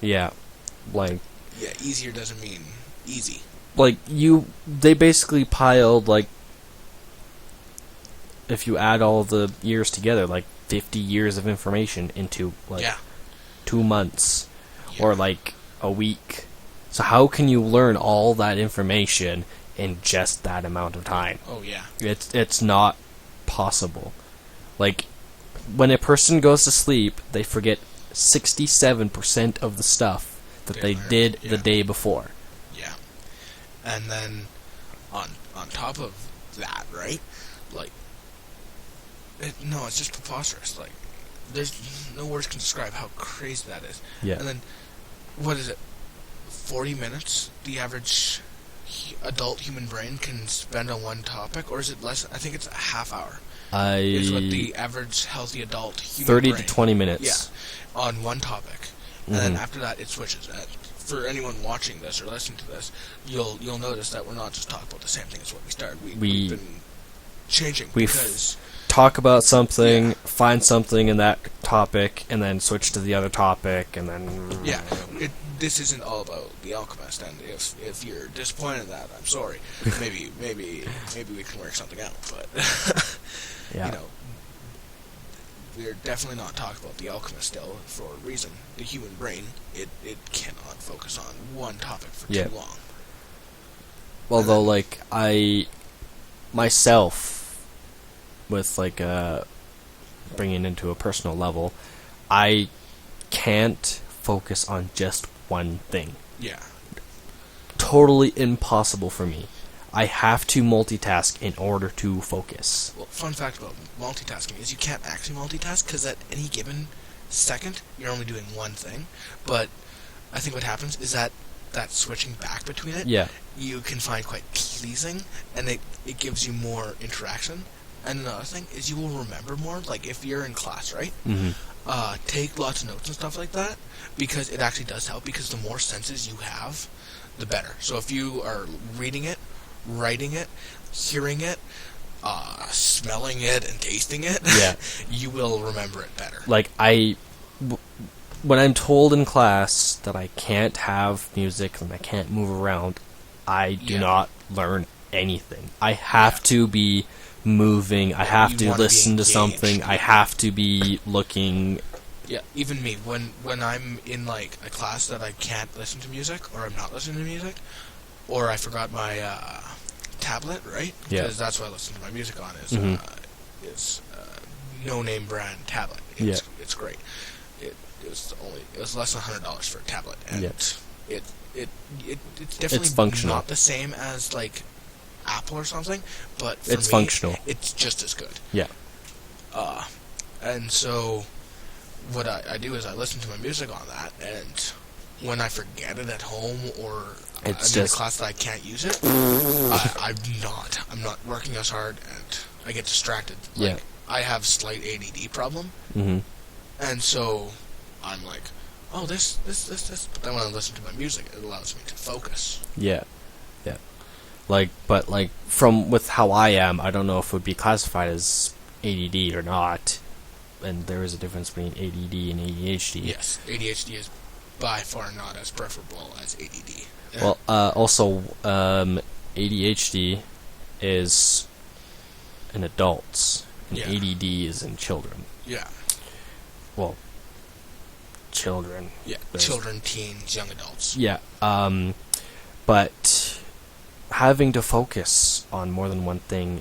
Yeah, like Yeah, easier doesn't mean easy. they basically piled, like, if you add all the years together, like 50 years of information into like Yeah. 2 months Yeah. or like a week. So how can you learn all that information in just that amount of time? Oh, yeah. It's not possible. Like, when a person goes to sleep, they forget 67% of the stuff that they learned, did yeah. the day before. Yeah. And then on top of that, right? Like, it's just preposterous. Like, there's no words can describe how crazy that is. Yeah. And then, what is it? 40 minutes, the average adult human brain can spend on one topic, or is it less? I think it's a half hour. Is what the average healthy adult human 30 brain, to 20 minutes. Yeah, on one topic, and then after that it switches. And for anyone watching this or listening to this, you'll notice that we're not just talking about the same thing as what we started. We've been changing because talk about something, find something in that topic, and then switch to the other topic, and then this isn't all about The Alchemist, and if you're disappointed in that, I'm sorry. Maybe we can work something out, but yeah. you know, we're definitely not talking about The Alchemist still for a reason. The human brain, it cannot focus on one topic for too long. Although, like, I myself, with like bringing into a personal level, I can't focus on just one thing. Yeah. Totally impossible for me. I have to multitask in order to focus. Well, fun fact about multitasking is you can't actually multitask because at any given second you're only doing one thing. But I think what happens is that switching back between it, you can find quite pleasing, and it gives you more interaction. And another thing is you will remember more. Like, if you're in class, right? Take lots of notes and stuff like that, because it actually does help, because the more senses you have, the better. So if you are reading it, writing it, hearing it, smelling it, and tasting it, you will remember it better. Like, when I'm told in class that I can't have music and I can't move around, I do not learn anything. I have to be moving. I have to listen to something. I have to be looking. Yeah, even me. When I'm in, like, a class that I can't listen to music, or I'm not listening to music, or I forgot my tablet, right? Because that's what I listen to my music on, is no-name brand tablet. It's great. It was less than $100 for a tablet, and it's definitely not the same as, like, Apple or something, but for it's me, functional. It's just as good. Yeah. And so what I do is I listen to my music on that, and when I forget it at home, or I'm in a class that I can't use it, I'm not working as hard, and I get distracted. Like, I have slight ADD problem, and so I'm like, oh, this. But then when I listen to my music, it allows me to focus. Yeah. But with how I am, I don't know if it would be classified as ADD or not. And there is a difference between ADD and ADHD. Yes, ADHD is by far not as preferable as ADD. Well, also, ADHD is in adults, and ADD is in children. Yeah. Well, children. Yeah, children, teens, young adults. Yeah, but having to focus on more than one thing,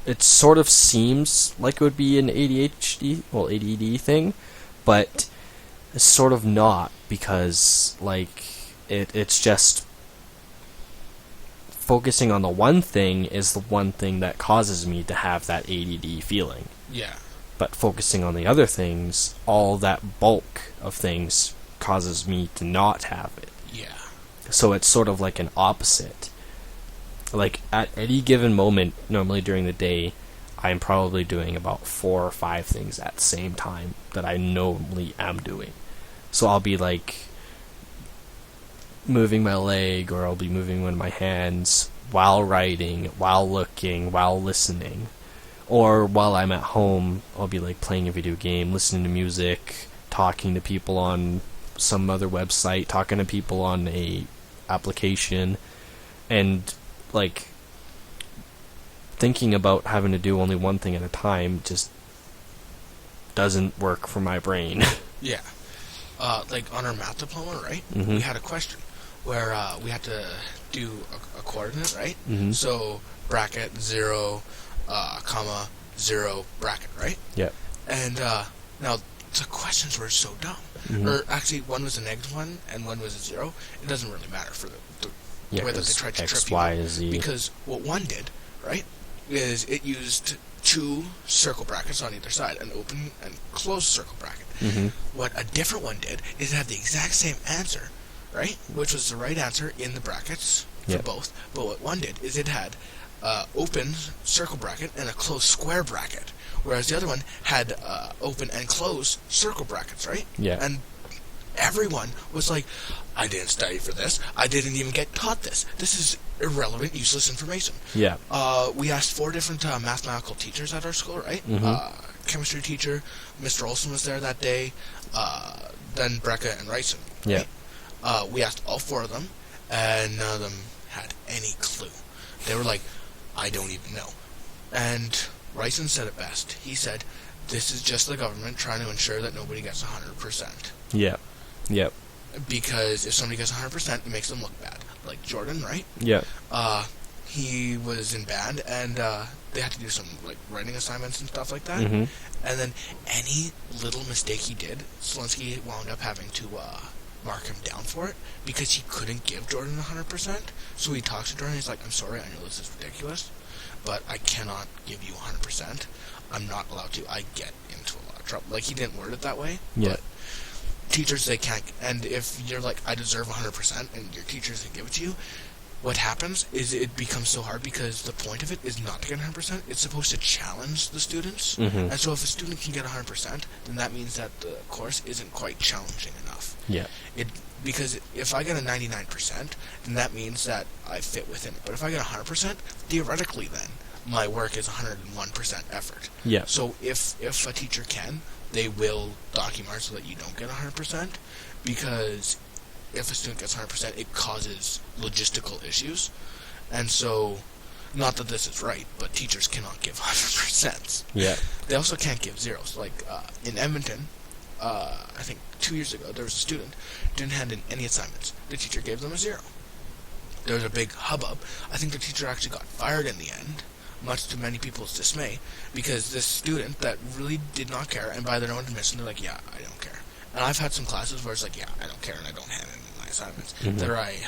it sort of seems like it would be an ADD thing, but it's sort of not, because, like, it's just focusing on the one thing is the one thing that causes me to have that ADD feeling. Yeah. But focusing on the other things, all that bulk of things causes me to not have it. Yeah. So it's sort of like an opposite. Like, at any given moment, normally during the day, I'm probably doing about 4 or 5 things at the same time that I normally am doing. So I'll be, like, moving my leg, or I'll be moving one of my hands while writing, while looking, while listening. Or while I'm at home, I'll be like playing a video game, listening to music, talking to people on some other website, talking to people on a application, and like thinking about having to do only one thing at a time just doesn't work for my brain. Yeah. Like on our math diploma, right? Mm-hmm. We had a question where we had to do a coordinate, right? Mm-hmm. So bracket 0, comma 0 bracket, right? Yeah. And now the questions were so dumb. Mm-hmm. Or actually, one was a -1 and one was a 0. It doesn't really matter for the way that they tried to X, trip you. Y, Z. Because what one did, right, is it used 2 circle brackets on either side, an open and closed circle bracket. Mm-hmm. What a different one did is it had the exact same answer, right, which was the right answer in the brackets for both. But what one did is it had open circle bracket and a closed square bracket, whereas the other one had open and closed circle brackets, right? Yeah. And everyone was like, I didn't study for this. I didn't even get taught this. This is irrelevant, useless information. Yeah. We asked 4 different mathematical teachers at our school, right? Mm-hmm. Chemistry teacher, Mr. Olson was there that day, then Brecca and Ryson. Right? Yeah. We asked all 4 of them, and none of them had any clue. They were like, I don't even know. And Ryson said it best. He said, this is just the government trying to ensure that nobody gets 100%. Yeah. Yep. Because if somebody gets 100%, it makes them look bad. Like Jordan, right? Yeah. He was in band, and they had to do some like writing assignments and stuff like that. Mm-hmm. And then any little mistake he did, Selinsky wound up having to mark him down for it because he couldn't give Jordan 100%. So he talks to Jordan. He's like, "I'm sorry, I know this is ridiculous, but I cannot give you 100%. I'm not allowed to. I get into a lot of trouble." Like, he didn't word it that way. Yeah. But teachers, they can't. And if you're like, I deserve 100%, and your teachers can give it to you, what happens is it becomes so hard because the point of it is not to get 100%. It's supposed to challenge the students. Mm-hmm. And so if a student can get 100%, then that means that the course isn't quite challenging enough. Yeah. Because if I get a 99%, then that means that I fit within it. But if I get 100%, theoretically then, my work is 101% effort. Yeah. So if a teacher can, they will document so that you don't get 100%, because if a student gets 100%, it causes logistical issues. And so, not that this is right, but teachers cannot give 100%. Yeah. They also can't give zeros. Like, in Edmonton, I think 2 years ago, there was a student who didn't hand in any assignments. The teacher gave them a 0. There was a big hubbub. I think the teacher actually got fired in the end, much to many people's dismay, because this student that really did not care, and by their own admission, they're like, yeah, I don't care. And I've had some classes where it's like, yeah, I don't care, and I don't hand in my assignments. Mm-hmm. There I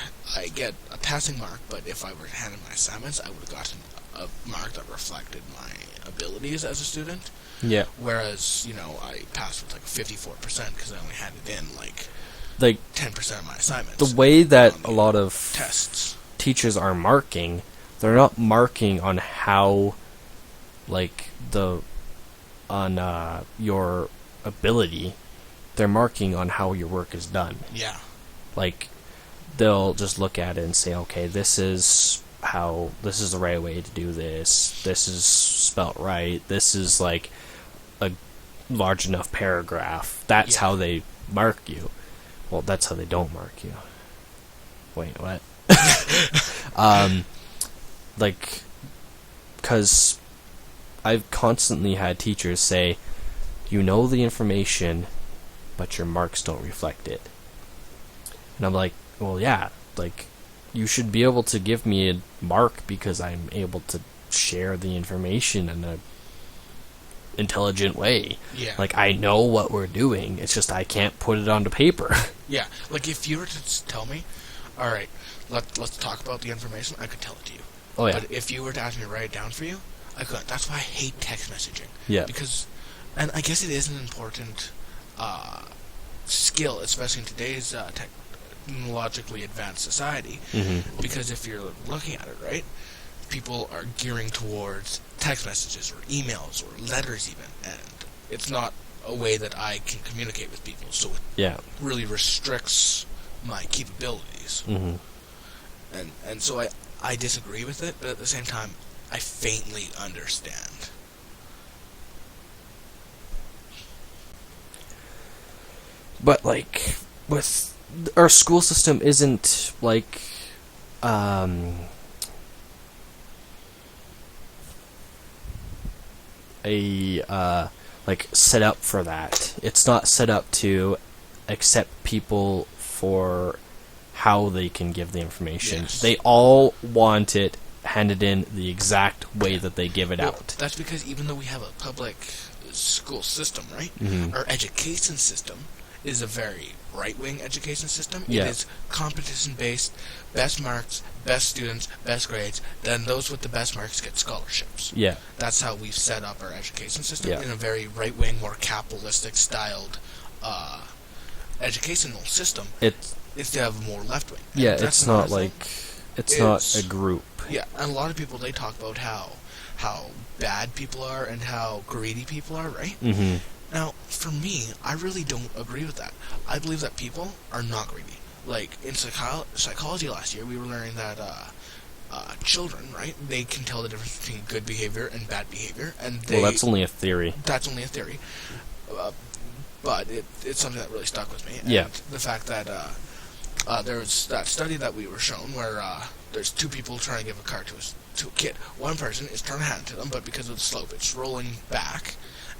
get a passing mark, but if I were to hand in my assignments, I would have gotten a mark that reflected my abilities as a student. Yeah. Whereas, I passed with like 54% because I only handed in like 10% of my assignments. The way that a lot of tests teachers are marking, they're not marking on how, like, on your ability. They're marking on how your work is done. Yeah. Like, they'll just look at it and say, okay, this is the right way to do this. This is spelt right. This is, like, a large enough paragraph. That's how they mark you. Well, that's how they don't mark you. Wait, what? Like, because I've constantly had teachers say, you know the information, but your marks don't reflect it. And I'm like, well, yeah, like, you should be able to give me a mark because I'm able to share the information in a intelligent way. Yeah. Like, I know what we're doing, it's just I can't put it onto paper. Yeah. Like, if you were to tell me, all right, let's talk about the information, I could tell it to you. Oh, yeah. But if you were to ask me to write it down for you, I couldn't. That's why I hate text messaging. Yeah. Because, and I guess it is an important skill, especially in today's technologically advanced society. Mm-hmm. Because if you're looking at it, right, people are gearing towards text messages or emails or letters even, and it's not a way that I can communicate with people, so it really restricts my capabilities. Mm-hmm. And so I disagree with it, but at the same time, I faintly understand. But like with our school system isn't like like set up for that. It's not set up to accept people for how they can give the information. Yes. They all want it handed in the exact way that they give it out. That's because even though we have a public school system, right? Mm-hmm. Our education system is a very right-wing education system. Yeah. It is competition-based, best marks, best students, best grades. Then those with the best marks get scholarships. Yeah. That's how we've set up our education system Yeah. in a very right-wing, more capitalistic-styled educational system. Instead of more left-wing. Yeah, That's it's not another like thing. it's not a group. Yeah, and a lot of people, they talk about how bad people are and how greedy people are, right? Mm-hmm. Now, for me, I really don't agree with that. I believe that people are not greedy. Like, in psychology last year, we were learning that children, right, they can tell the difference between good behavior and bad behavior. And Well, that's only a theory. That's only a theory. But it's something that really stuck with me. And Yeah. the fact that there was that study that we were shown where there's two people trying to give a car to a kid. One person is trying to hand it to them, but because of the slope, it's rolling back,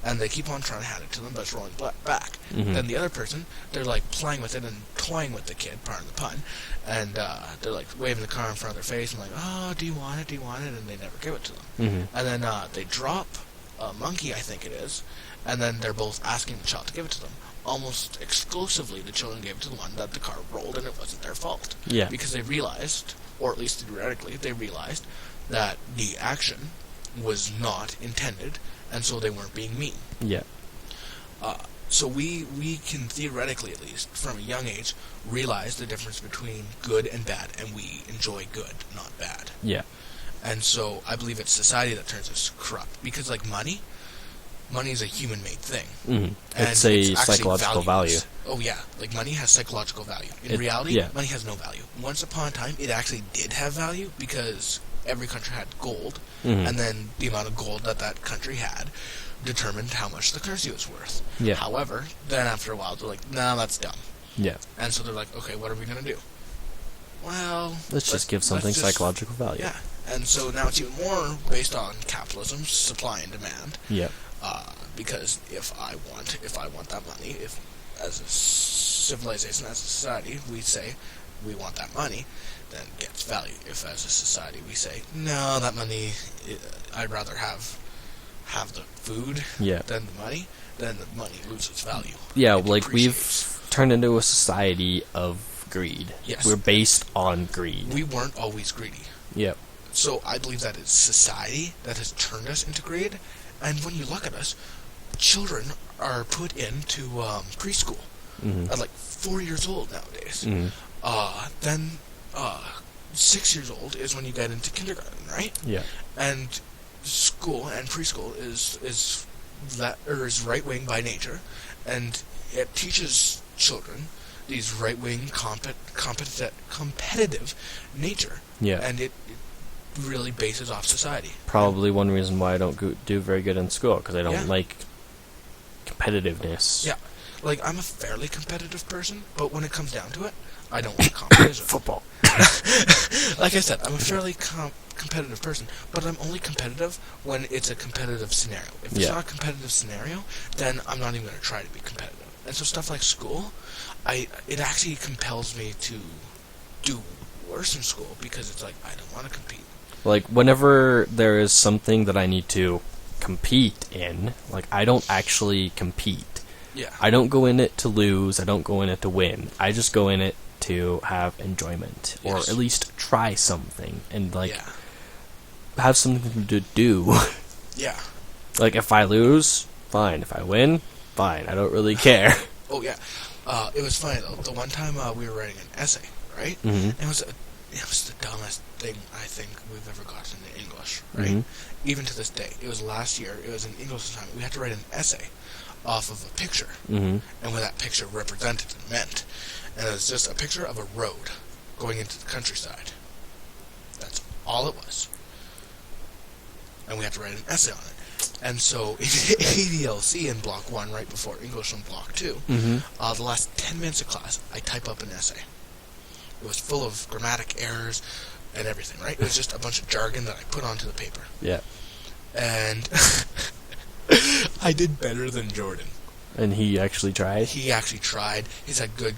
and they keep on trying to hand it to them, but it's rolling back. Mm-hmm. Then the other person, they're like playing with it and toying with the kid, pardon the pun, and they're like waving the car in front of their face and like, oh, do you want it? Do you want it? And they never give it to them. Mm-hmm. And then they drop a monkey, I think it is, and then they're both asking the child to give it to them. Almost exclusively, the children gave it to the one that the car rolled, and it wasn't their fault. Yeah. Because they realized, or at least theoretically, they realized that the action was not intended, and so they weren't being mean. Yeah. So we can theoretically, at least, from a young age, realize the difference between good and bad, and we enjoy good, not bad. Yeah. And so I believe it's society that turns us corrupt. Because, like, money is a human-made thing. Mm-hmm. And It's a actually psychological value. valueless. Oh, yeah. Like, money has psychological value. In reality, yeah. money has no value. Once upon a time, it actually did have value because every country had gold, Mm-hmm. and then the amount of gold that country had determined how much the currency was worth. Yeah. However, then after a while, they're like, nah, that's dumb. Yeah. And so they're like, okay, what are we going to do? Well, Let's just give something just- psychological value. Yeah. And so now it's even more based on capitalism, supply and demand. Yeah. Because if I want that money, if as a civilization, as a society, we say we want that money, then it gets value. If as a society we say, no, that money, I'd rather have the food Yeah. than the money, then the money loses value. Yeah, It like depreciates. we've turned into a society of greed. Yes. We're based on greed. We weren't always greedy. Yep. So I believe that it's society that has turned us into greed. And when you look at us, children are put into preschool Mm-hmm. at like 4 years old nowadays. Mm-hmm. Then 6 years old is when you get into kindergarten, right? Yeah. And school and preschool is right wing by nature, and it teaches children these right wing competitive nature. Yeah. And it really bases off society. Probably one reason why I don't do very good in school, because I don't Yeah. like competitiveness. Yeah. Like, I'm a fairly competitive person, but when it comes down to it, I don't like competition. Football. Like I said, I'm a fairly competitive person, but I'm only competitive when it's a competitive scenario. If it's Yeah. not a competitive scenario, then I'm not even going to try to be competitive. And so stuff like school, it actually compels me to do worse in school because it's like, I don't want to compete. Like, whenever there is something that I need to compete in, like, I don't actually compete. Yeah. I don't go in it to lose, I don't go in it to win. I just go in it to have enjoyment, or Yes. at least try something, and, like, Yeah. have something to do. Yeah. Like, if I lose, fine. If I win, fine. I don't really care. Oh, yeah. It was funny, though. The one time we were writing an essay, right? Mm-hmm. It was the dumbest thing I think we've ever gotten in English, right? Mm-hmm. Even to this day. It was last year. It was an English assignment. We had to write an essay off of a picture, Mm-hmm. and what that picture represented and meant. And it was just a picture of a road going into the countryside. That's all it was. And we had to write an essay on it. And so in ADLC in Block 1, right before English in Block 2, the last 10 minutes of class, I type up an essay. It was full of grammatic errors and everything, right? It was just a bunch of jargon that I put onto the paper. Yeah. And I did better than Jordan. And he actually tried? He actually tried. He's had good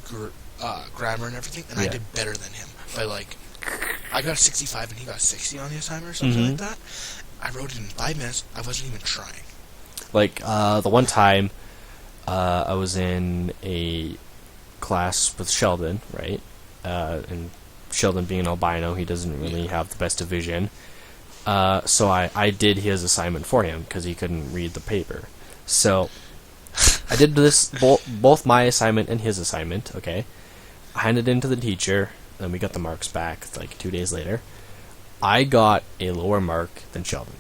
grammar and everything, and I did better than him. By I got a 65 and he got a 60 on the assignment or something like that. I wrote it in 5 minutes. I wasn't even trying. The one time I was in a class with Sheldon, right? And Sheldon being an albino, he doesn't really have the best of vision. So I did his assignment for him because he couldn't read the paper. So I did this, both my assignment and his assignment, okay? I handed it in to the teacher, and we got the marks back 2 days later. I got a lower mark than Sheldon.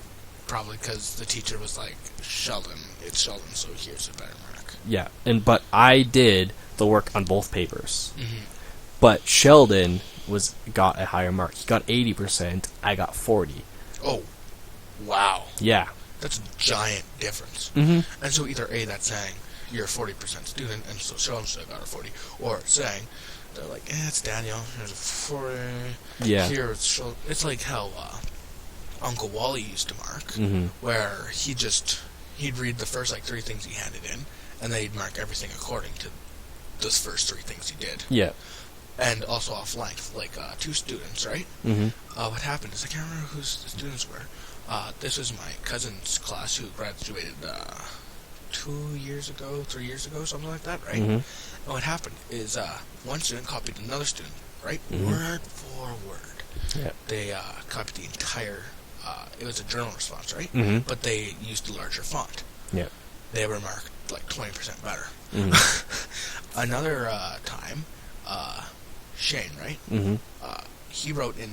Probably because the teacher was like, Sheldon, it's Sheldon, so here's a better mark. Yeah, but I did the work on both papers. But Sheldon got a higher mark. He got 80%, I got 40. Oh, wow. Yeah. That's a giant difference. And so either A, that's saying you're a 40% student, and so Sheldon should have got a 40, or saying, they're like, it's Daniel, here's a 40. Yeah. Here it's Sheldon. It's like how Uncle Wally used to mark, where he'd read the first 3 things he handed in, and then he'd mark everything according to those first 3 things he did. Yeah. And also off length, 2 students, right? What happened is, I can't remember who the students were. This was my cousin's class who graduated 2 years ago, 3 years ago, something like that, right? And what happened is one student copied another student, right? Word for word. Yeah. They copied the entire, it was a journal response, right? But they used a larger font. Yeah. They were marked 20% better. Another time, Shane, right? He wrote in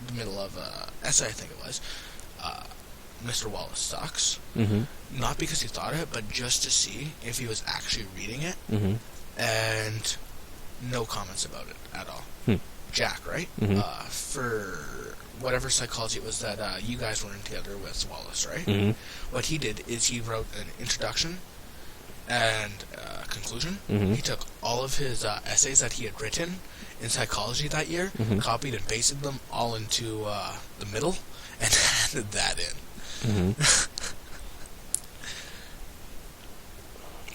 the middle of essay, I think it was, Mr. Wallace sucks. Not because he thought of it, but just to see if he was actually reading it. And no comments about it at all. Jack, right? For whatever psychology it was that you guys were in together with Wallace, right? What he did is he wrote an introduction and conclusion. He took all of his essays that he had written in psychology that year, copied and pasted them all into the middle, and handed that in.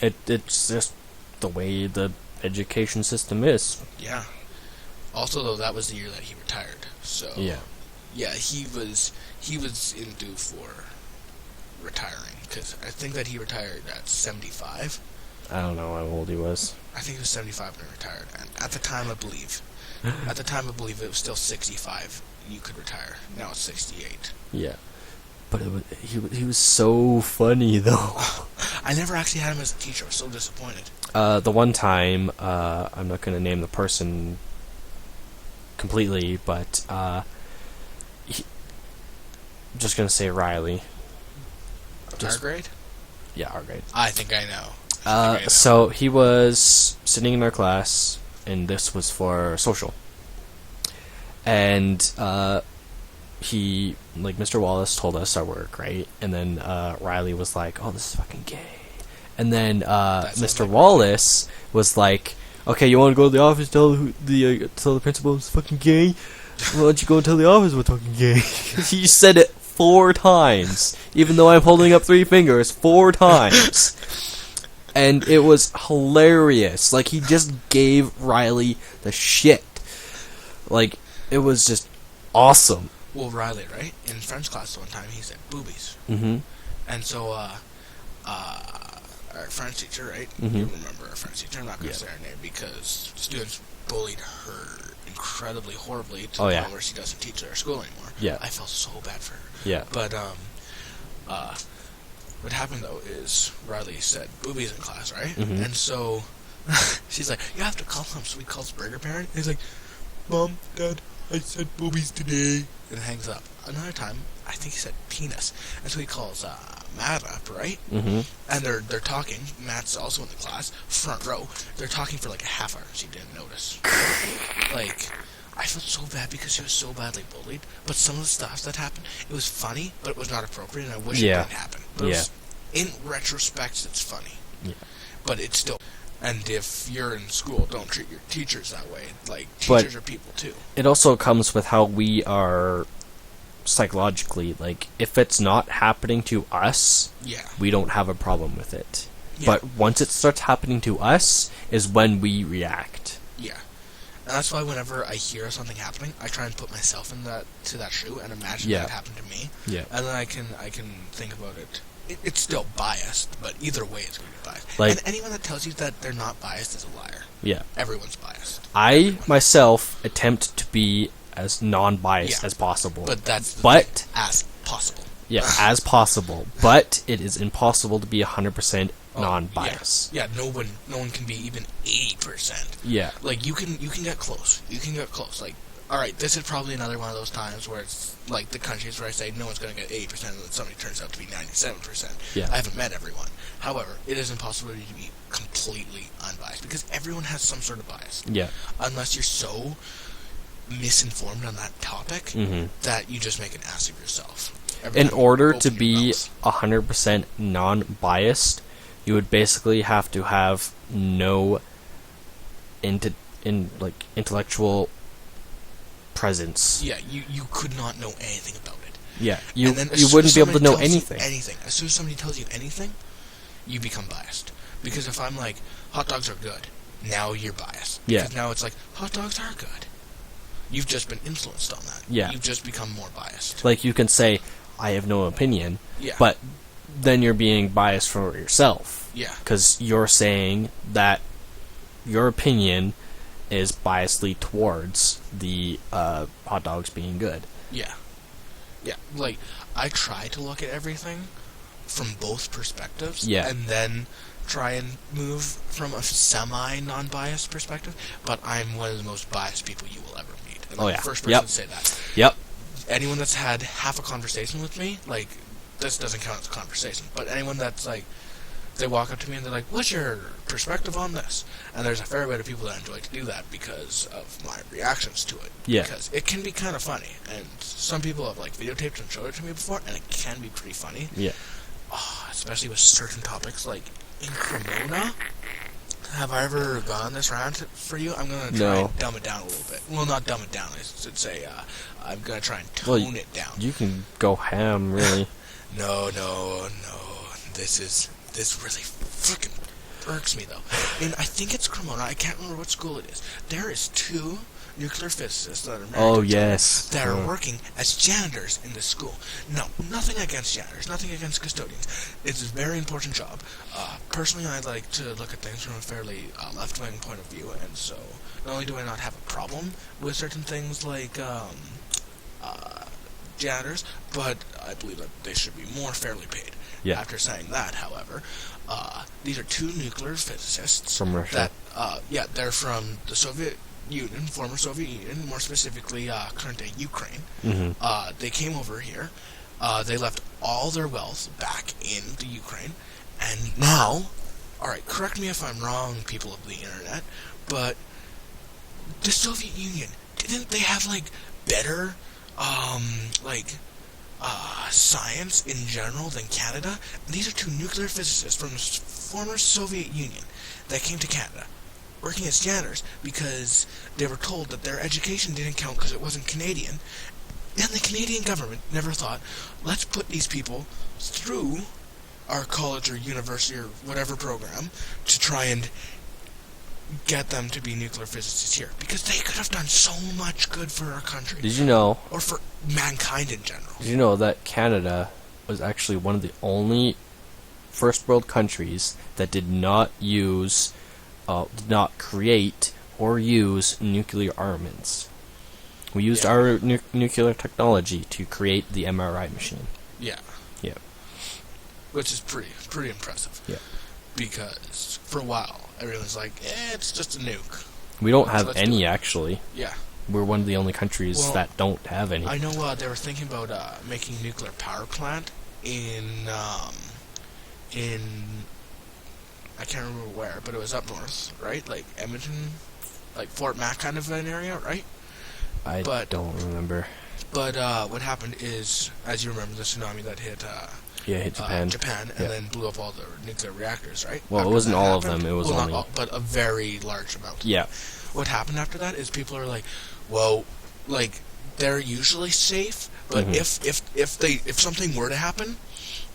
It's just the way the education system is. Yeah. Also, though, that was the year that he retired. So yeah, he was in due for retiring, because I think that he retired at 75. I don't know how old he was. I think he was 75 when he retired, and at the time I believe it was still 65. You could retire. Now it's 68. Yeah. But he was so funny, though. I never actually had him as a teacher. I was so disappointed. The one time, I'm not going to name the person completely, but I'm just going to say Riley. Our grade? Yeah, our grade. I think I know. So he was sitting in our class, and this was for social. And he, Mr. Wallace told us our work, right? And then Riley was like, "Oh, this is fucking gay." And then Mr. Wallace was like, "Okay, you want to go to the office, tell the principal it's fucking gay? Why don't you go and tell the office we're fucking gay?" He said it 4 times, even though I'm holding up 3 fingers 4 times. And it was hilarious. He just gave Riley the shit. It was just awesome. Well, Riley, right? In French class one time, he said boobies. And so, our French teacher, right? You remember our French teacher. I'm not going to say her name because students bullied her incredibly horribly to the point where she doesn't teach at our school anymore. Yeah. I felt so bad for her. Yeah. But, what happened, though, is Riley said boobies in class, right? And so, she's like, you have to call him. So he calls Burger Parent. He's like, Mom, Dad, I said boobies today. And hangs up. Another time, I think he said penis. And so he calls Matt up, right? And they're talking. Matt's also in the class, front row. They're talking for a half hour. She didn't notice. I felt so bad because she was so badly bullied. But some of the stuff that happened, it was funny, but it was not appropriate, and I wish it didn't happen. But in retrospect, it's funny. Yeah. But it's still... And if you're in school, don't treat your teachers that way. Like, teachers are people, too. It also comes with how we are psychologically. Like, if it's not happening to us, we don't have a problem with it. Yeah. But once it starts happening to us is when we react. Yeah. And that's why whenever I hear something happening, I try and put myself in that shoe and imagine that happened to me. Yeah. And then I can think about it. It's still biased, but either way it's going to be biased. Like, and anyone that tells you that they're not biased is a liar. Yeah. Everyone's biased. I myself attempt to be as non-biased as possible. But that's as possible. Yeah, as possible. But it is impossible to be 100% non-biased. Yeah, no one can be even 80%. Yeah. Like, you can get close. You can get close. Like, alright, this is probably another one of those times where it's like the countries where I say no one's going to get 80% and then somebody turns out to be 97%. Yeah. I haven't met everyone. However, it is impossible to be completely unbiased because everyone has some sort of bias. Yeah. Unless you're so misinformed on that topic that you just make an ass of yourself. In order to be 100% non-biased, you would basically have to have no intellectual presence. Yeah, you could not know anything about it. Yeah, you wouldn't be able to know anything. As soon as somebody tells you anything, you become biased. Because if I'm like, hot dogs are good, now you're biased. Because now it's like, hot dogs are good. You've just been influenced on that. Yeah. You've just become more biased. Like, you can say, I have no opinion, but then you're being biased for yourself. Yeah. Because you're saying that your opinion is biasedly towards the hot dogs being good. Yeah. Yeah. Like, I try to look at everything from both perspectives. Yeah. And then try and move from a semi-non-biased perspective, but I'm one of the most biased people you will ever meet. And I'm the first person to say that. Yep. Anyone that's had half a conversation with me, like, this doesn't count as a conversation, but anyone that's, like, they walk up to me and they're like, what's your perspective on this? And there's a fair bit of people that enjoy to do that because of my reactions to it. Yeah. Because it can be kind of funny, and some people have, like, videotaped and showed it to me before, and it can be pretty funny. Yeah. Oh, especially with certain topics, like, in Cremona. Have I ever gone on this rant for you? I'm going to try and dumb it down a little bit. Well, not dumb it down. I should say I'm going to try and tone it down. You can go ham, really. No. This really freaking irks me, though. And I think it's Cremona. I can't remember what school it is. There is 2 nuclear physicists that are married that are working as janitors in this school. No, nothing against janitors, nothing against custodians. It's a very important job. Personally, I like to look at things from a fairly left-wing point of view, and so not only do I not have a problem with certain things like janitors, but I believe that they should be more fairly paid. Yeah. After saying that, however, these are 2 nuclear physicists from Russia. That, they're from the Soviet Union, former Soviet Union, more specifically current-day Ukraine. Mm-hmm. They came over here. They left all their wealth back in the Ukraine, and now, alright, correct me if I'm wrong, people of the internet, but the Soviet Union, didn't they have, like, better, science in general than Canada? And these are 2 nuclear physicists from the former Soviet Union that came to Canada, working as janitors because they were told that their education didn't count because it wasn't Canadian, and the Canadian government never thought, let's put these people through our college or university or whatever program to try and get them to be nuclear physicists here, because they could have done so much good for our country. Did you know? Or for mankind in general. Did you know that Canada was actually one of the only first world countries that did not create or use nuclear armaments? We used our nuclear technology to create the MRI machine. Yeah. Yeah. Which is pretty impressive. Yeah. Because for a while, everyone's like, it's just a nuke. We don't have any, actually. Yeah. We're one of the only countries that don't have any. I know they were thinking about making a nuclear power plant in I can't remember where, but it was up north, right? Like Edmonton, like Fort Mac kind of an area, right? I don't remember. But what happened is, as you remember, the tsunami that hit hit Japan. And then blew up all the nuclear reactors, right? Well, After it wasn't all happened, of them. It was well, only... not all, but a very large amount. Yeah. What happened after that is people are like, well, like, they're usually safe, but if something were to happen,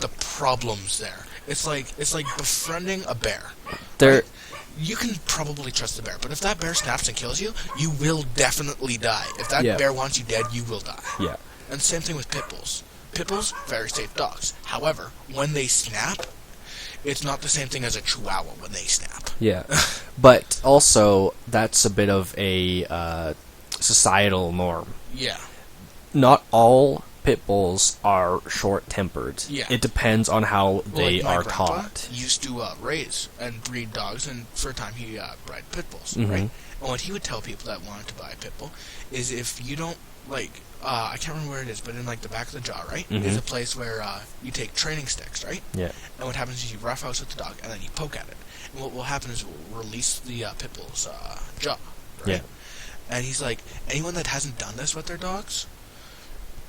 the problem's there. It's like befriending a bear. Right? You can probably trust the bear, but if that bear snaps and kills you, you will definitely die. If that bear wants you dead, you will die. Yeah. And same thing with pit bulls. Pit bulls, very safe dogs. However, when they snap, it's not the same thing as a chihuahua when they snap. Yeah. But also, that's a bit of a societal norm. Yeah. Not all pit bulls are short-tempered. Yeah. It depends on how they are my taught. Used to raise and breed dogs, and for a time he bred pit bulls, Mm-hmm. right? And what he would tell people that wanted to buy a pit bull is if you don't, like, I can't remember where it is, but in, like, the back of the jaw, right, is a place where you take training sticks, right? Yeah. And what happens is you roughhouse with the dog, and then you poke at it. And what will happen is we'll release the pit bull's jaw, right? Yeah. And he's like, anyone that hasn't done this with their dogs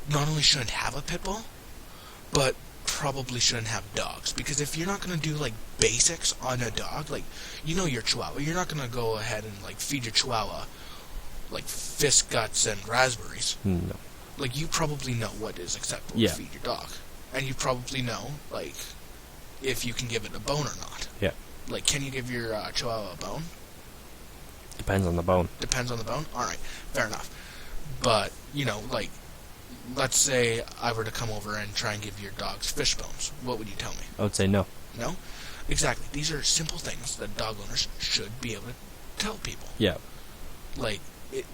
not only shouldn't have a pit bull, but probably shouldn't have dogs. Because if you're not going to do, like, basics on a dog, like, you know your chihuahua, you're not going to go ahead and, like, feed your chihuahua, like, fish guts and raspberries. No. Like, you probably know what is acceptable to feed your dog. And you probably know, like, if you can give it a bone or not. Yeah. Like, can you give your chihuahua a bone? Depends on the bone. Depends on the bone? Alright, fair enough. But, you know, like, let's say I were to come over and try and give your dogs fish bones. What would you tell me? I would say no. No? Exactly. These are simple things that dog owners should be able to tell people. Yeah. Like,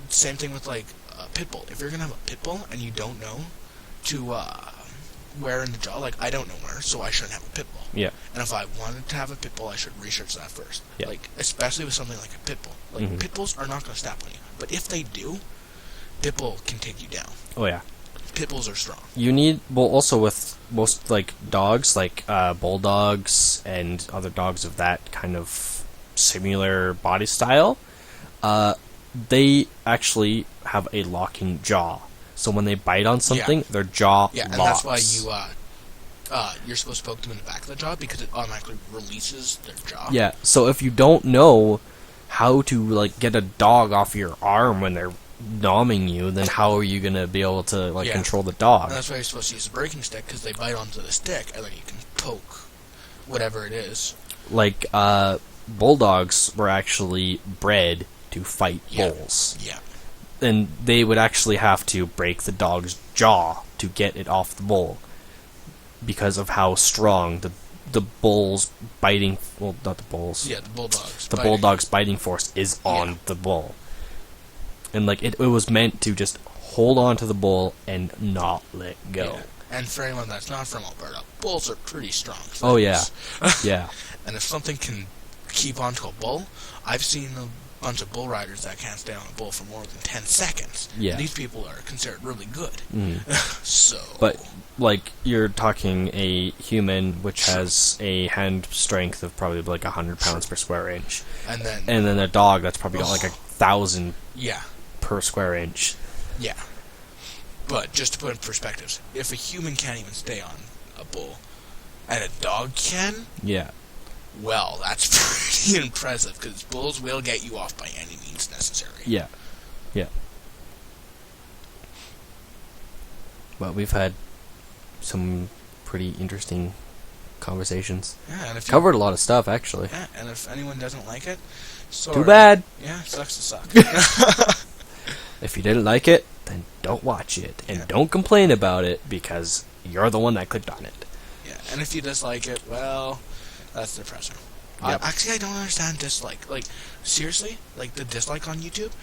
same thing with, like, a pit bull. If you're going to have a pit bull and you don't know to where in the jaw, like, I don't know where, so I shouldn't have a pit bull. Yeah. And if I wanted to have a pit bull, I should research that first. Yeah. Like, especially with something like a pit bull. Like, pit bulls are not going to snap on you. But if they do, pit bull can take you down. Oh, yeah. Pit bulls are strong. You need, well, also with most, like, dogs, like bulldogs and other dogs of that kind of similar body style, they actually have a locking jaw. So when they bite on something, their jaw locks. Yeah, and that's why you're supposed to poke them in the back of the jaw, because it automatically releases their jaw. Yeah, so if you don't know how to, like, get a dog off your arm when they're nomming you, then how are you going to be able to, like, control the dog? And that's why you're supposed to use a breaking stick, because they bite onto the stick, and then you can poke whatever it is. Like, bulldogs were actually bred to fight bulls. Yeah. And they would actually have to break the dog's jaw to get it off the bull, because of how strong the bull's biting... Well, not the bulls. Yeah, the bulldogs. The bulldog's biting force is on the bull. And, like, it was meant to just hold on to the bull and not let go. Yeah. And for anyone that's not from Alberta, bulls are pretty strong things. Oh, yeah. Yeah. And if something can keep onto a bull, I've seen a bunch of bull riders that can't stay on a bull for more than 10 seconds. Yeah. These people are considered really good. So... But, like, you're talking a human which has a hand strength of probably like 100 pounds per square inch. And then a dog that's probably got like 1,000 per square inch. Yeah. But, just to put in perspectives, if a human can't even stay on a bull, and a dog can... Yeah. Well, that's pretty impressive, because bulls will get you off by any means necessary. Yeah. Yeah. Well, we've had some pretty interesting conversations. Yeah, and if covered a lot of stuff, actually. Yeah, and if anyone doesn't like it, sorry. Too bad. Yeah, sucks to suck. If you didn't like it, then don't watch it. And don't complain about it, because you're the one that clicked on it. Yeah, and if you dislike it, well, that's depressing. Yep. Actually, I don't understand dislike. Like, seriously? Like, the dislike on YouTube?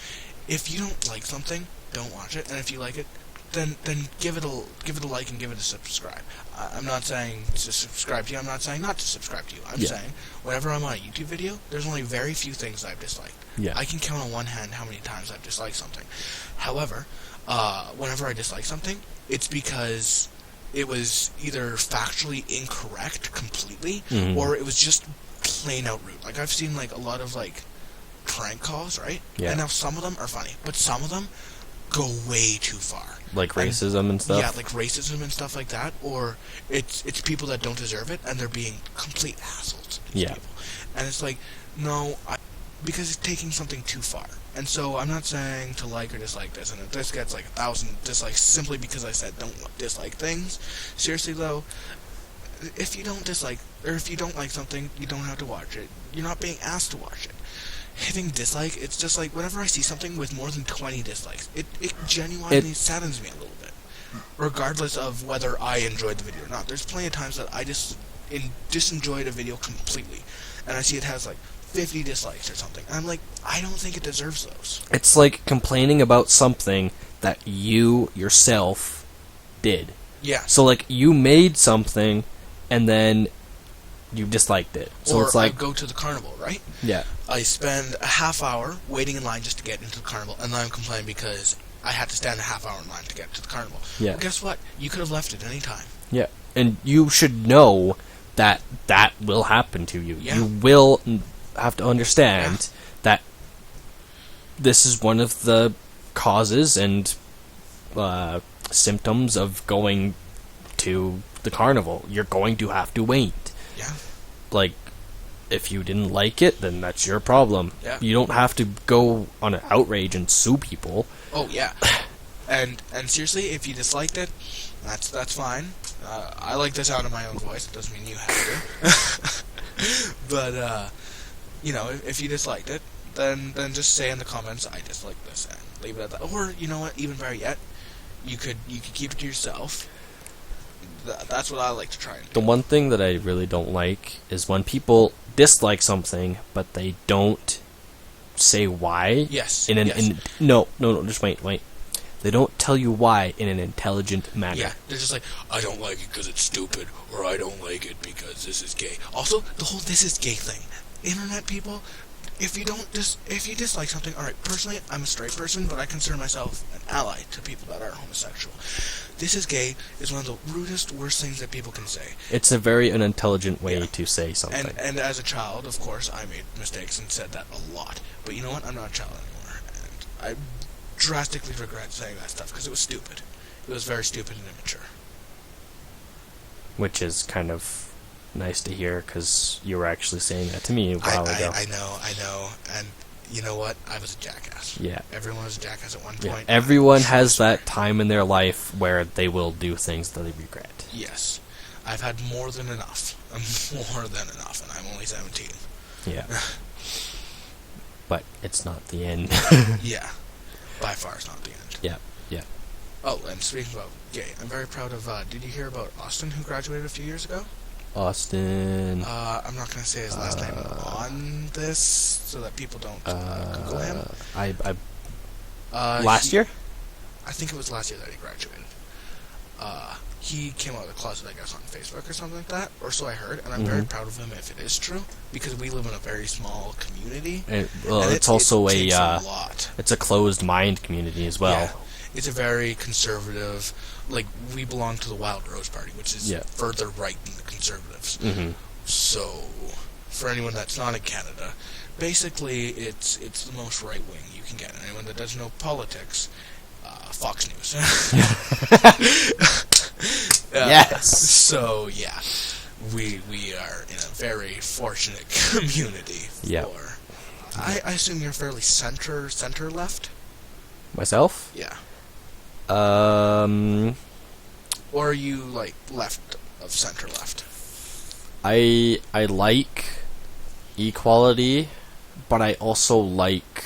If you don't like something, don't watch it. And if you like it, then give it a like and give it a subscribe. I'm not saying to subscribe to you. I'm not saying not to subscribe to you. I'm saying whenever I'm on a YouTube video, there's only very few things I've disliked. Yeah. I can count on one hand how many times I've disliked something. However, whenever I dislike something, it's because it was either factually incorrect completely, or it was just plain out rude. Like, I've seen, like, a lot of, like, prank calls, right? Yeah. And now some of them are funny, but some of them go way too far. Like racism and stuff? Yeah, like racism and stuff like that. Or it's people that don't deserve it, and they're being complete assholes to these people. And it's like, no, because it's taking something too far. And so I'm not saying to like or dislike this, and if this gets like 1,000 dislikes simply because I said don't dislike things. Seriously though, if you don't dislike, or if you don't like something, you don't have to watch it. You're not being asked to watch it. Hitting dislike, it's just like, whenever I see something with more than 20 dislikes, it genuinely saddens me a little bit. Regardless of whether I enjoyed the video or not. There's plenty of times that I just disenjoyed a video completely, and I see it has like 50 dislikes or something. And I'm like, I don't think it deserves those. It's like complaining about something that you yourself did. Yeah. So like you made something and then you disliked it. So or it's like I go to the carnival, right? Yeah. I spend a half hour waiting in line just to get into the carnival, and then I'm complaining because I had to stand a half hour in line to get to the carnival. Yeah. Well, guess what? You could have left at any time. Yeah. And you should know that that will happen to you. Yeah. You will have to understand that this is one of the causes and symptoms of going to the carnival. You're going to have to wait. Yeah. Like, if you didn't like it, then that's your problem. Yeah. You don't have to go on an outrage and sue people. Oh yeah. And seriously, if you disliked it, that's fine. I like the sound of my own voice. It doesn't mean you have to. But you know, if you disliked it, then just say in the comments, I dislike this, and leave it at that. Or you know what? Even better yet, you could keep it to yourself. That's what I like to try and do. The one thing that I really don't like is when people dislike something, but they don't say why. Yes. No, just wait. They don't tell you why in an intelligent manner. Yeah, they're just like, I don't like it because it's stupid, or I don't like it because this is gay. Also, the whole "this is gay" thing. Internet people, if you dislike something, alright, personally, I'm a straight person, but I consider myself an ally to people that are homosexual. "This is gay" is one of the rudest, worst things that people can say. It's a very unintelligent way to say something. And as a child, of course, I made mistakes and said that a lot. But you know what? I'm not a child anymore. And I drastically regret saying that stuff because it was stupid. It was very stupid and immature. Which is kind of nice to hear because you were actually saying that to me a while ago. I know. And you know what? I was a jackass. Yeah. Everyone was a jackass at one Yeah. point. Everyone has that time in their life where they will do things that they regret. Yes. I've had more than enough. More than enough, and I'm only 17. Yeah. But it's not the end. Yeah. By far, it's not the end. Yeah. Oh, and speaking about gay, I'm very proud of, did you hear about Austin, who graduated a few years ago? Austin. I'm not going to say his last name on this, so that people don't Google him. Last year? I think it was last year that he graduated. He came out of the closet, I guess, on Facebook or something like that, or so I heard, and I'm very proud of him if it is true, because we live in a very small community. And it's also a lot. It's a closed mind community as well. Yeah. It's a very conservative, like, we belong to the Wild Rose Party, which is further right than the Conservatives. Mm-hmm. So, for anyone that's not in Canada, basically it's the most right wing you can get. And anyone that doesn't know politics, Fox News. Yes. So yeah, we are in a very fortunate community. Yeah. I assume you're fairly center left. Myself? Yeah. Or Or are you like left of center left? I like equality, but I also like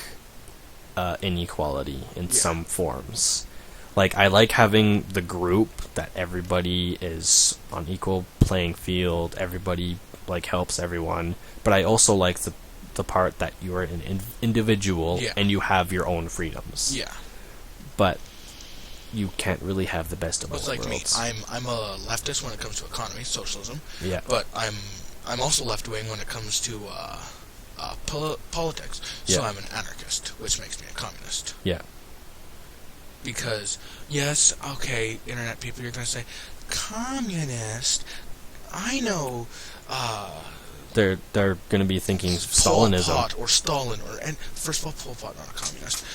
inequality in some forms. Like, I like having the group that everybody is on equal playing field, everybody, like, helps everyone, but I also like the part that you're an individual and you have your own freedoms. Yeah. But you can't really have the best of both like worlds. me. I'm a leftist when it comes to economy, socialism. Yeah. But I'm also left wing when it comes to politics. So I'm an anarchist, which makes me a communist. Yeah. Because yes, okay, internet people, you're gonna say, communist. I know. They're gonna be thinking Stalinism. Pol Pot or Stalin, and first of all, Pol Pot not a communist.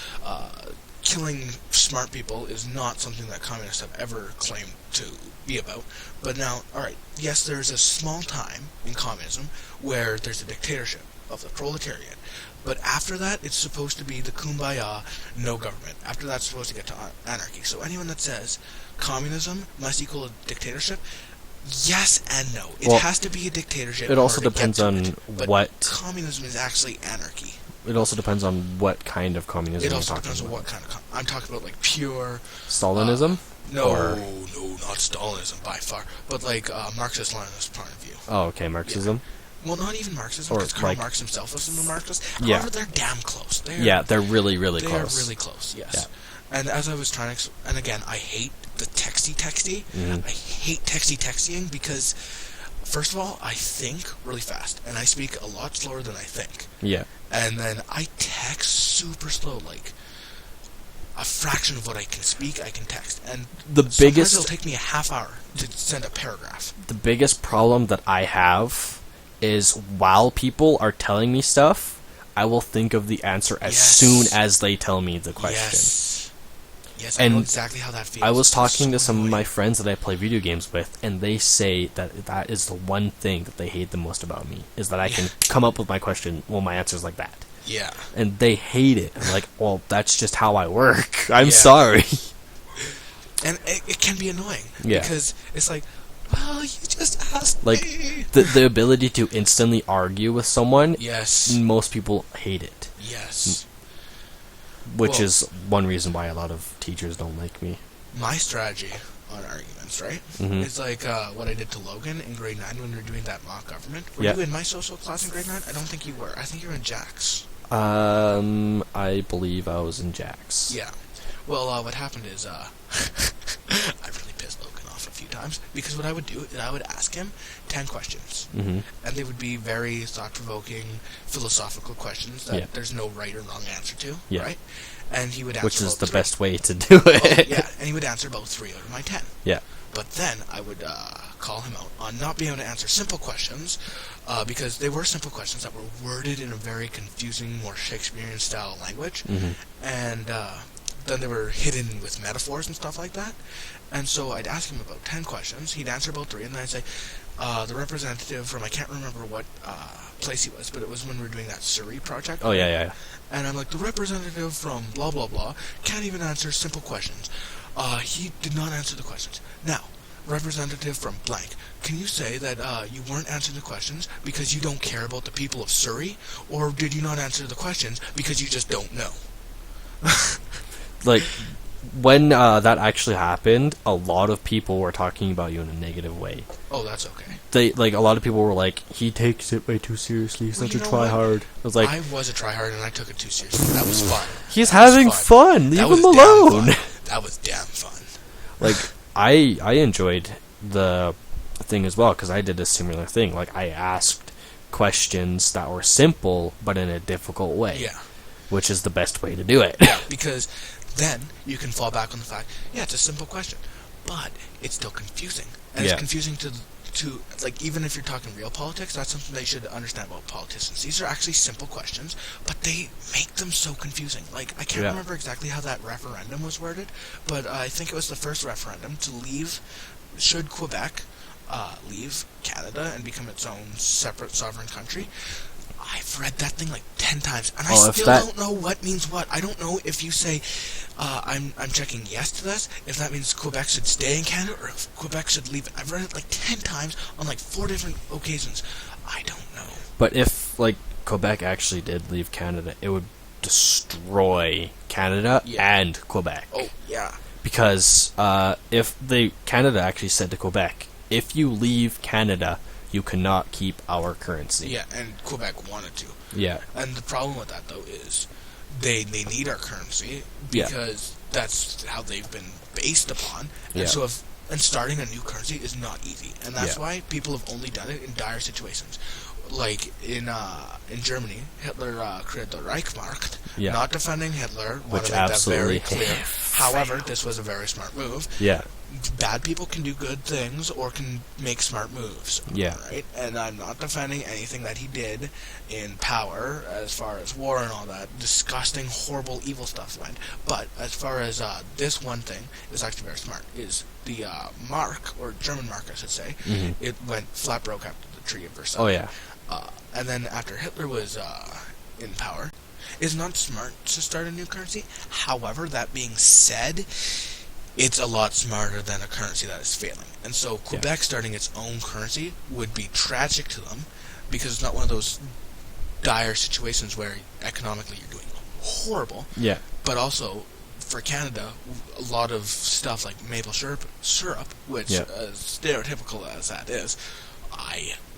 killing smart people is not something that communists have ever claimed to be about. But now, alright, yes, there's a small time in communism where there's a dictatorship of the proletariat. But after that, it's supposed to be the kumbaya, no government. After that, it's supposed to get to anarchy. So anyone that says communism must equal a dictatorship, yes and no. It has to be a dictatorship. It also depends on what... communism is actually anarchy. It also depends on what kind of communism It also you're talking depends on about. what kind of... I'm talking about, like, pure... Stalinism? No, not Stalinism, by far. But, like, Marxist-Leninist point of view. Oh, okay, Marxism? Yeah. Well, not even Marxism, because Karl Marx himself was a Marxist. Yeah. However, they're damn close. They're really, really close. They're really close, yes. Yeah. And as I was trying to... And again, I hate the texty. Mm-hmm. I hate textying because, first of all, I think really fast. And I speak a lot slower than I think. Yeah. And then I text super slow, like... a fraction of what I can speak, I can text. And sometimes it'll take me a half hour to send a paragraph. The biggest problem that I have is while people are telling me stuff, I will think of the answer as soon as they tell me the question. Yes, I know exactly how that feels. I was talking to some of my friends that I play video games with, and they say that that is the one thing that they hate the most about me, is that I can come up with my answer's like that. Yeah. And they hate it. I'm like, well, that's just how I work. I'm sorry. And it can be annoying. Yeah. Because it's like, well, you just asked like, me. The ability to instantly argue with someone, yes, most people hate it. Yes. Which is one reason why a lot of teachers don't like me. My strategy on arguments, right, is like what I did to Logan in grade 9 when we were doing that mock government. Were you in my social class in grade 9? I don't think you were. I think you were in Jack's. I believe I was in Jack's. Yeah. Well, what happened is, I really pissed Logan off a few times, because what I would do is I would ask him 10 questions, and they would be very thought-provoking, philosophical questions that there's no right or wrong answer to, right? And he would answer which is the 3. best way to do it. And he would answer about 3 out of my 10. Yeah. But then I would call him out on not being able to answer simple questions, because they were simple questions that were worded in a very confusing, more Shakespearean-style language, and then they were hidden with metaphors and stuff like that. And so I'd ask him about 10 questions, he'd answer about 3, and then I'd say, the representative from, I can't remember what place he was, but it was when we were doing that Surrey project. Oh, yeah. And I'm like, the representative from blah, blah, blah can't even answer simple questions. He did not answer the questions. Now, representative from blank, can you say that you weren't answering the questions because you don't care about the people of Surrey? Or did you not answer the questions because you just don't know? Like, when that actually happened, a lot of people were talking about you in a negative way. Oh, that's okay. A lot of people were like, he takes it way too seriously, he's such a tryhard. I was like, I was a tryhard and I took it too seriously. That was fun. He's having fun. Leave him alone. That was damn fun. Like, I enjoyed the thing as well, because I did a similar thing. Like, I asked questions that were simple, but in a difficult way. Yeah. Which is the best way to do it. Yeah, because then you can fall back on the fact, it's a simple question, but it's still confusing. And it's confusing to like, even if you're talking real politics, that's something they should understand about politicians. These are actually simple questions, but they make them so confusing. Like, I can't remember exactly how that referendum was worded, but I think it was the first referendum to should Quebec leave Canada and become its own separate sovereign country. I've read that thing like 10 times, and I still don't know what means what. I don't know if you say, I'm checking yes to this, if that means Quebec should stay in Canada, or if Quebec should leave it. I've read it like 10 times on like 4 different occasions. I don't know. But if, like, Quebec actually did leave Canada, it would destroy Canada and Quebec. Oh, yeah. Because if Canada actually said to Quebec, if you leave Canada, you cannot keep our currency. Yeah, and Quebec wanted to. Yeah. And the problem with that, though, is they need our currency because that's how they've been based upon. And so starting a new currency is not easy. And that's why people have only done it in dire situations. like in Germany, Hitler created the Reichsmark. Yeah. Not defending Hitler, Which want to make that absolutely very clear. However, this was a very smart move. Yeah. Bad people can do good things or can make smart moves. Yeah. Right? And I'm not defending anything that he did in power as far as war and all that disgusting, horrible, evil stuff went. But as far as this one thing is actually very smart, is the mark, or German mark I should say, it went flat broke after the Treaty of Versailles. Oh, yeah. And then after Hitler was in power, it's not smart to start a new currency. However, that being said, it's a lot smarter than a currency that is failing. And so Quebec starting its own currency would be tragic to them, because it's not one of those dire situations where economically you're doing horrible. Yeah. But also, for Canada, a lot of stuff like maple syrup, which as stereotypical as that is,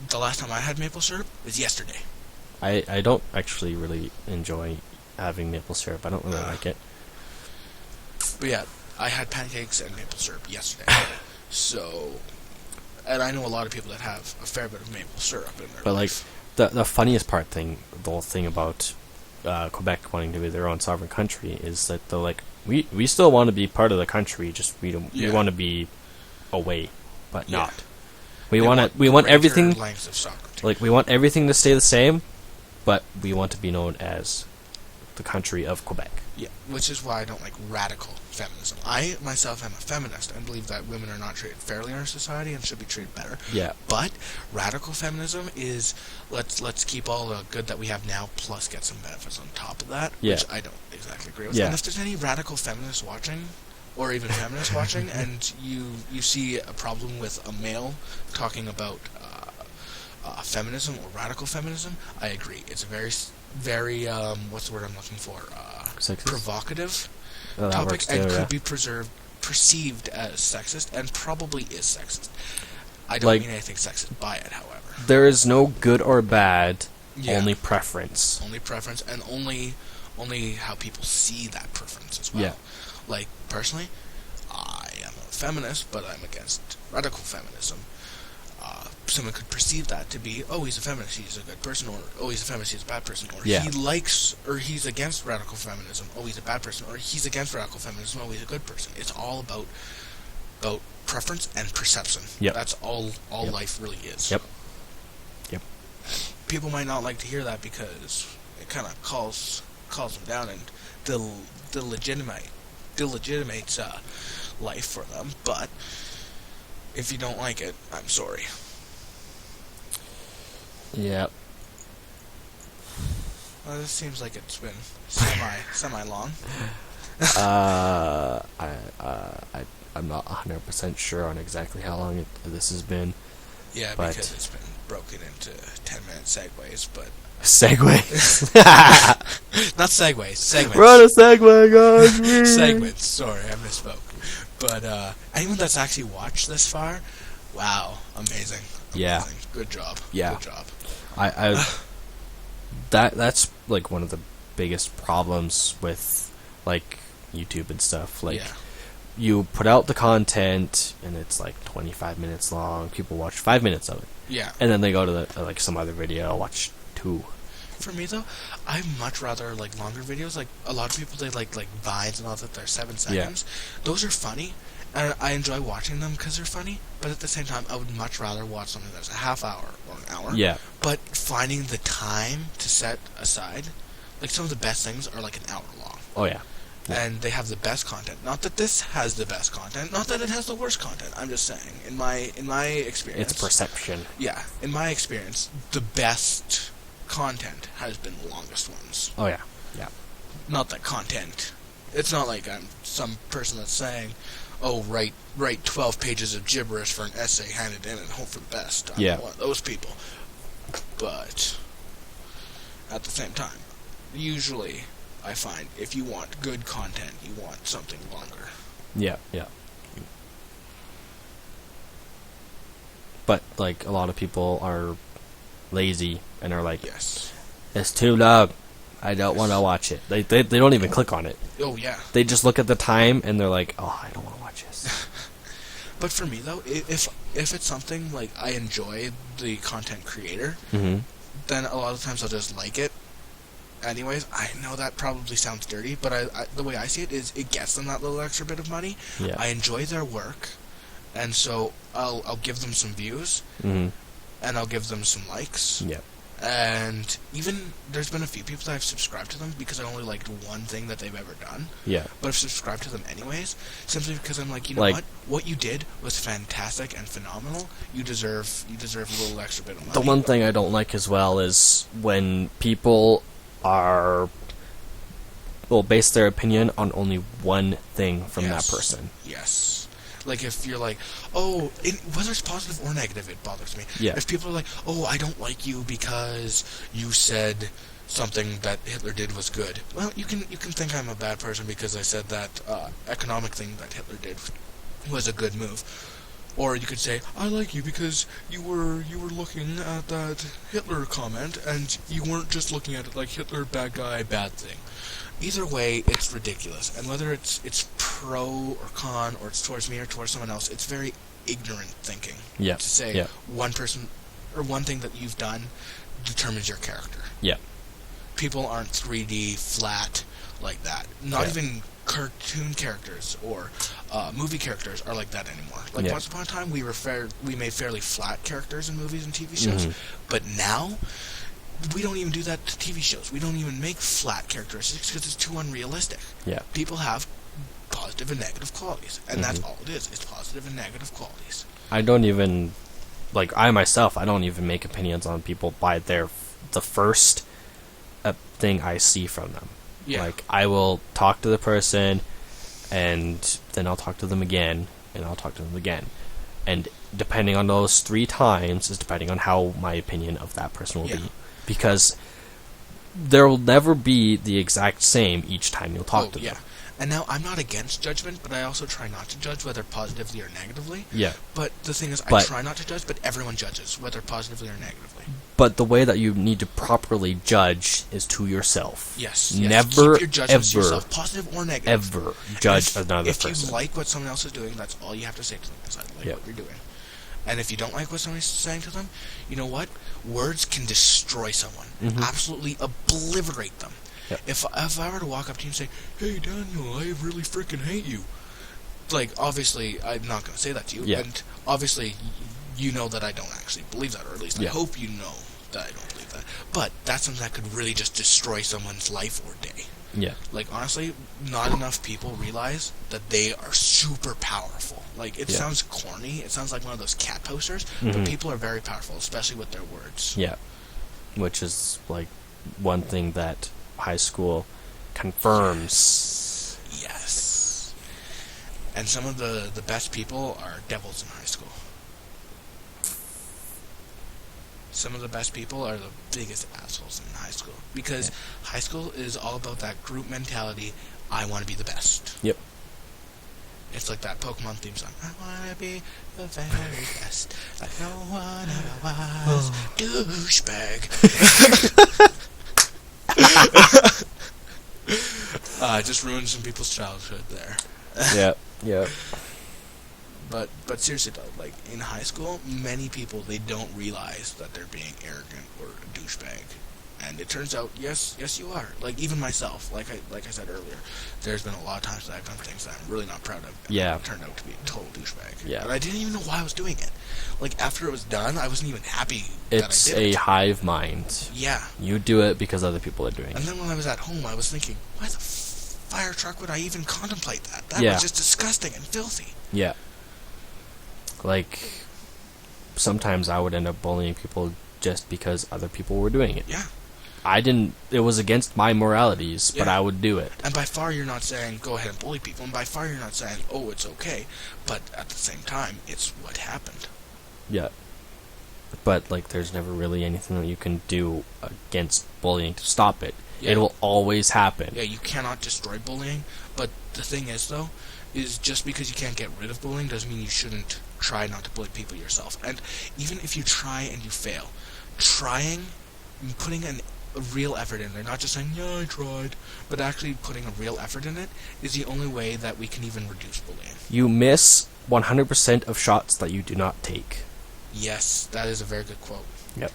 the last time I had maple syrup was yesterday. I don't actually really enjoy having maple syrup. I don't really like it. But yeah, I had pancakes and maple syrup yesterday. So, and I know a lot of people that have a fair bit of maple syrup in their life. The funniest the whole thing about Quebec wanting to be their own sovereign country is that they're like, we still want to be part of the country, just we want to be away, but not. We want everything, like we want everything to stay the same, but we want to be known as the country of Quebec. Yeah, which is why I don't like radical feminism. I myself am a feminist and believe that women are not treated fairly in our society and should be treated better. Yeah. But radical feminism is let's keep all the good that we have now plus get some benefits on top of that, which I don't exactly agree with. Yeah. And if there's any radical feminists watching, or even feminists watching, and you see a problem with a male talking about feminism or radical feminism, I agree. It's a very what's the word I'm looking for? Sexist? Provocative topic, and could be perceived as sexist, and probably is sexist. I don't mean anything sexist by it, however. There is no good or bad, only preference. Only preference, and only how people see that preference as well. Yeah. Like, personally, I am a feminist, but I'm against radical feminism. Someone could perceive that to be, oh, he's a feminist, he's a good person, or oh, he's a feminist, he's a bad person, or he likes, or he's against radical feminism, oh, he's a bad person, or he's against radical feminism, oh, he's a good person. It's all about preference and perception. Yep. That's all life really is. Yep. People might not like to hear that because it kind of calls them down and delegitimates life for them, but if you don't like it, I'm sorry. Yep. Well, this seems like it's been semi long. I'm not 100% sure on exactly how long this has been. Yeah, because it's been broken into 10-minute segues, but Segways. not segues, segments. We're on a segue, guys. Segments. Sorry, I misspoke. But anyone that's actually watched this far, wow, amazing. Yeah. Good job. Yeah. Good job. That's like one of the biggest problems with like YouTube and stuff. Like you put out the content and it's like 25 minutes long. People watch 5 minutes of it. Yeah. And then they go to like some other video, watch 2. For me though, I much rather like longer videos. Like a lot of people, they like vines and all that. They're 7 seconds. Yeah. Those are funny, and I enjoy watching them because they're funny. But at the same time, I would much rather watch something that's a half hour or an hour. Yeah. But finding the time to set aside, like some of the best things are like an hour long. Oh yeah. And they have the best content. Not that this has the best content. Not that it has the worst content. I'm just saying, in my experience, it's perception. Yeah, in my experience, the best content has been the longest ones. Oh yeah, yeah. Not that content. It's not like I'm some person that's saying, "Oh, write 12 pages of gibberish for an essay, hand it in, and hope for the best." I'm not one of those people. But at the same time, usually I find if you want good content, you want something longer. Yeah, yeah. But like a lot of people are lazy and are like, yes, it's too long, I don't want to watch it. They don't even click on it. Oh yeah. They just look at the time and they're like, oh, I don't want to watch this. But for me though, if it's something like I enjoy the content creator, mm-hmm. then a lot of times I'll just like it. Anyways, I know that probably sounds dirty, but the way I see it is it gets them that little extra bit of money. Yeah. I enjoy their work, and so I'll give them some views, Mm-hmm. and I'll give them some likes. Yeah. And even there's been a few people that I've subscribed to them because I only liked one thing that they've ever done. Yeah. But I've subscribed to them anyways, simply because I'm like, you know Like- what you did was fantastic and phenomenal. You deserve a little extra bit of money. The one thing I don't like as well is when people base their opinion on only one thing from Yes. that person. Yes. Like if you're like, whether it's positive or negative, it bothers me. Yeah. If people are like, I don't like you because you said something that Hitler did was good. Well, you can think I'm a bad person because I said that economic thing that Hitler did was a good move. Or you could say, I like you because you were looking at that Hitler comment and you weren't just looking at it like Hitler, bad guy, bad thing. Either way, it's ridiculous. And whether it's pro or con, or it's towards me or towards someone else, it's very ignorant thinking. Yeah. To say Yeah. one person or one thing that you've done determines your character. Yeah. People aren't 3D flat like that. Not Yeah. even cartoon characters or movie characters are like that anymore. Like Yeah. once upon a time, we made fairly flat characters in movies and TV shows, Mhm. but now we don't even do that to TV shows. We don't even make flat characteristics because it's too unrealistic. Yeah. People have positive and negative qualities, and that's Mhm. all it is. It's positive and negative qualities. I don't even, I myself, I don't even make opinions on people by the first thing I see from them. Yeah. Like, I will talk to the person, and then I'll talk to them again, and I'll talk to them again. And depending on those 3 times is depending on how my opinion of that person will Yeah. be. Because there will never be the exact same each time you'll talk to yeah. them. And now, I'm not against judgment, but I also try not to judge, whether positively or negatively. Yeah. But the thing is, I But- try not to judge, but everyone judges, whether positively or negatively. But the way that you need to properly judge is to yourself. Yes. Never, Keep your judgments to ever, yourself, positive or negative. ever judge if, another if person. you like what someone else is doing, that's all you have to say to them, is I like Yep. what you're doing. And if you don't like what somebody's saying to them, you know what? Words can destroy someone. Mhm. Absolutely obliterate them. Yep. If I were to walk up to you and say, hey, Daniel, I really freaking hate you. Like, obviously, I'm not going to say that to you. Yeah. And obviously, you know that I don't actually believe that, or at least I Yeah. hope you know that I don't believe that. But that's something that could really just destroy someone's life or day. Yeah. Like, honestly, not enough people realize that they are super powerful. Like, it Yeah. sounds corny. It sounds like one of those cat posters. Mhm. But people are very powerful, especially with their words. Yeah. Which is, one thing that high school confirms. Yes. And some of the best people are devils in high school. Some of the best people are the biggest assholes in high school. Because high school is all about that group mentality, I want to be the best. Yep. It's like that Pokemon theme song. I want to be the very best. Like no one ever was. Douchebag. I just ruined some people's childhood there. Yeah. Yeah. But seriously though, like in high school, many people, they don't realize that they're being arrogant or a douchebag. And it turns out, yes you are. Like even myself, like I said earlier, there's been a lot of times that I've done things that I'm really not proud of. And Yeah. it turned out to be a total douchebag. Yeah. And I didn't even know why I was doing it. Like after it was done, I wasn't even happy that It's I did a it. hive mind. Yeah. You do it because other people are doing And it. then when I was at home, I was thinking, why the fire truck would I even contemplate that? That Yeah. was just disgusting and filthy. Yeah. Sometimes I would end up bullying people just because other people were doing it. Yeah. It was against my moralities, but Yeah. I would do it. And by far you're not saying go ahead and bully people, and by far you're not saying, oh, it's okay, but at the same time, it's what happened. Yeah. But, there's never really anything that you can do against bullying to stop it. Yeah. It will always happen. Yeah, you cannot destroy bullying, but the thing is, though, is just because you can't get rid of bullying doesn't mean you shouldn't try not to bully people yourself. And even if you try and you fail, trying, putting a real effort in there, not just saying, yeah, I tried, but actually putting a real effort in it is the only way that we can even reduce bullying. You miss 100% of shots that you do not take. Yes, that is a very good quote. Yep.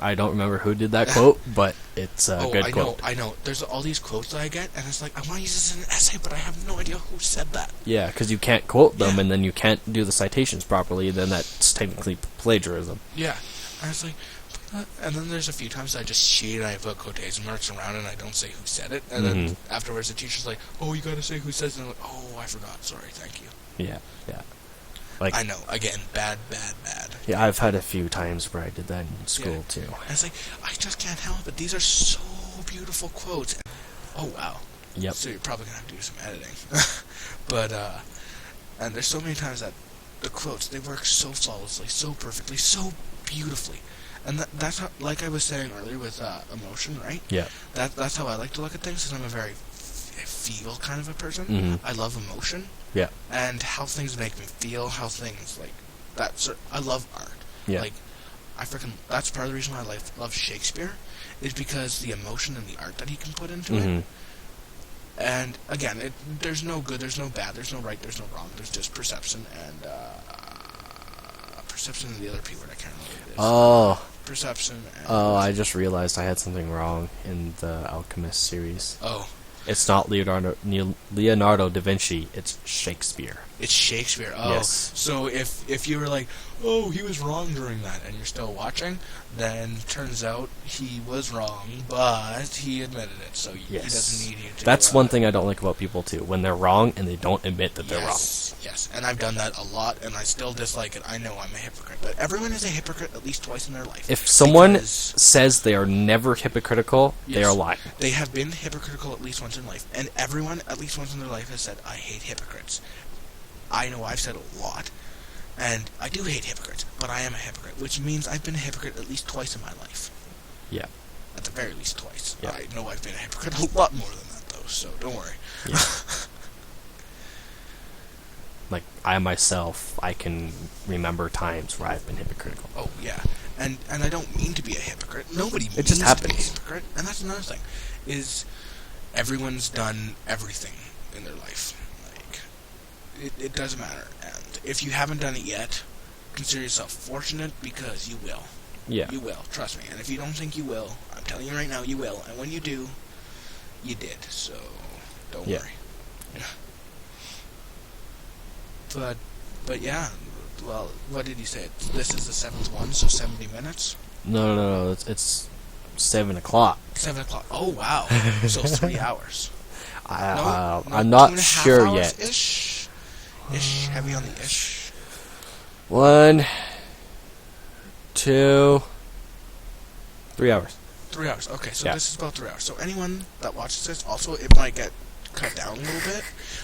I don't remember who did that quote, but it's a good quote. I know. There's all these quotes that I get, and it's like, I want to use this in an essay, but I have no idea who said that. Yeah, because you can't quote them, and then you can't do the citations properly, then that's technically plagiarism. Yeah. And it's like, and then there's a few times I just cheat and I put quotation marks around and I don't say who said it, and then afterwards the teacher's like, oh, you gotta say who says it, and I'm like, oh, I forgot, sorry, thank you. Yeah, yeah. Like, I know, again, bad. Yeah, I've had a few times where I did that in school, too. And it's like, I just can't help it, these are so beautiful quotes. Oh, wow. Yep. So you're probably gonna have to do some editing. But, and there's so many times that the quotes, they work so flawlessly, so perfectly, so beautifully. And that's how, like I was saying earlier with emotion, right? Yeah. That's how I like to look at things, because I'm a very feel kind of a person. Mm-hmm. I love emotion. Yeah. And how things make me feel, how things, like, I love art. Yeah. Like, that's part of the reason why I love Shakespeare, is because the emotion and the art that he can put into it. And, again, there's no good, there's no bad, there's no right, there's no wrong, there's just perception, and, perception and the other P word, I can't remember what it is. Oh. Perception and... Oh, I just realized I had something wrong in the Alchemist series. Oh. It's not Leonardo da Vinci, it's Shakespeare. It's Shakespeare. Oh, yes. So if you were like, oh, he was wrong during that, and you're still watching, then turns out he was wrong, but he admitted it, so he doesn't need you to... That's one thing I don't like about people, too, when they're wrong and they don't admit that they're wrong. Yes, and I've done that a lot, and I still dislike it. I know I'm a hypocrite, but everyone is a hypocrite at least twice in their life. If someone says they are never hypocritical, they are lying. They have been hypocritical at least once in life, and everyone at least once in their life has said, I hate hypocrites. I know I've said a lot, and I do hate hypocrites, but I am a hypocrite, which means I've been a hypocrite at least twice in my life. Yeah. At the very least twice. Yeah. I know I've been a hypocrite a lot more than that, though, so don't worry. Yeah. Like, I myself, I can remember times where I've been hypocritical. Oh, yeah. And I don't mean to be a hypocrite. Nobody means just happens. to be a hypocrite. And that's another thing, is everyone's done everything in their life. It doesn't matter, and if you haven't done it yet, consider yourself fortunate, because you will. Yeah. You will, trust me. And if you don't think you will, I'm telling you right now, you will. And when you do, you did, so don't worry. But yeah, well, what did he say? This is the 7th one, so 70 minutes? No, it's 7 o'clock. 7 o'clock, oh wow, so 3 hours. I'm not sure yet. Ish, heavy on the ish. 1, 2, 3 hours. 3 hours. Okay, so this is about 3 hours. So anyone that watches this, also it might get cut down a little bit.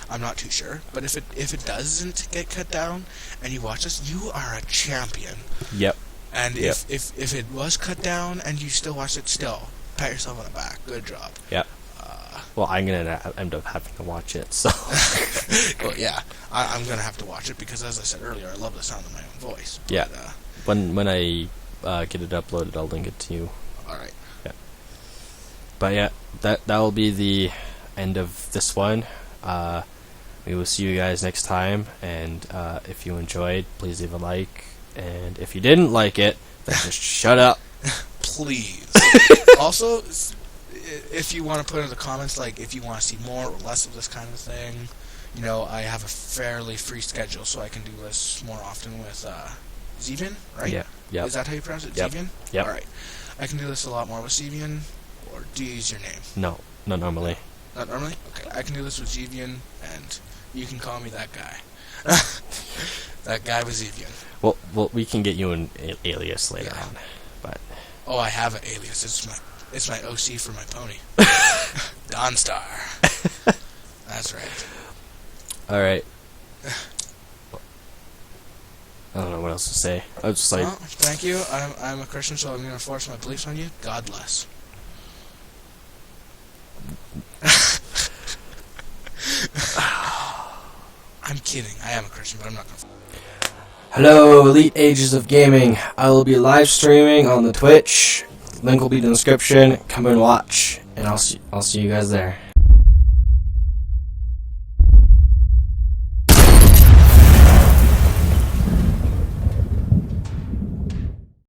I'm not too sure, but if it doesn't get cut down and you watch this, you are a champion. Yep. And if it was cut down and you still watch it, still pat yourself on the back. Good job. Yep. Well, I'm gonna end up having to watch it, so. Well, yeah, I'm gonna have to watch it because, as I said earlier, I love the sound of my own voice. But, yeah. When I get it uploaded, I'll link it to you. All right. Yeah. But yeah, that will be the end of this one. We will see you guys next time, and if you enjoyed, please leave a like, and if you didn't like it, then just shut up. Please. Also, if you want to put in the comments, like, if you want to see more or less of this kind of thing, you know, I have a fairly free schedule, so I can do this more often with Zevian, right? Yeah. Yep. Is that how you pronounce it? Yep. Zevian? Yep. All right. I can do this a lot more with Zevian, or do you use your name? No, not normally. Not normally? Okay, I can do this with Zevian, and you can call me that guy. That guy with Zevian. Well, we can get you an alias later on, but... Oh, I have an alias. It's my OC for my pony. Dawnstar. That's right. Alright. I don't know what else to say. I was just like... Well, thank you. I'm a Christian, so I'm going to force my beliefs on you. God bless. I'm kidding. I am a Christian, but I'm not going to... Hello, Elite Ages of Gaming. I will be live streaming on the Twitch. Link will be in the description. Come and watch, and I'll see you guys there.